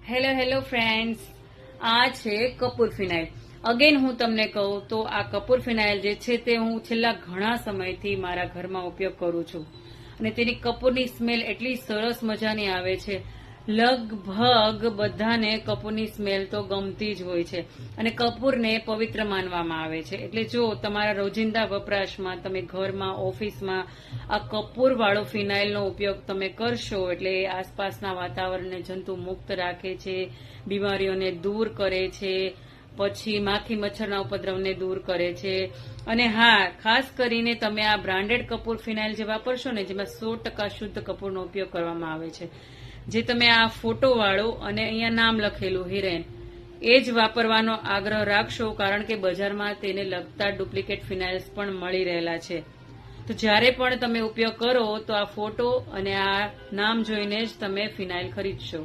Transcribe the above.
Hello friends, આ છે કપૂર ફિનાઇલ. Again હું તમને કહું તો આ કપૂર ફિનાઇલ જે છે તે હું છેલ્લા ઘણા સમયથી મારા ઘરમાં ઉપયોગ કરું છું અને તેની કપૂરની સ્મેલ એટલી સરસ મજાની આવે છે. લગભગ બધાને કપૂરની સ્મેલ તો ગમતી જ હોય છે અને કપૂરને પવિત્ર માનવામાં આવે છે. એટલે જો તમારા રોજિંદા વપરાશમાં તમે ઘરમાં, ઓફિસમાં આ કપૂર વાળો ફિનાઇલનો ઉપયોગ તમે કરશો એટલે એ આસપાસના વાતાવરણને જંતુ મુક્ત રાખે છે, બીમારીઓને દૂર કરે છે, પછી માખી મચ્છરના ઉપદ્રવને દૂર કરે છે. અને હા, ખાસ કરીને તમે આ બ્રાન્ડેડ કપૂર ફિનાઇલ જે વાપરશો ને, જેમાં 100% શુદ્ધ કપૂરનો ઉપયોગ કરવામાં આવે છે, જે તમે આ ફોટો વાળો અને અહીંયા નામ લખેલું હિરેન, એ જ વાપરવાનો આગ્રહ રાખશો, કારણ કે બજારમાં તેને લગતા ડુપ્લિકેટ ફિનાઇલ્સ પણ મળી રહેલા છે. તો જ્યારે પણ તમે ઉપયોગ કરો તો આ ફોટો અને આ નામ જોઈને જ તમે ફિનાઇલ ખરીદશો.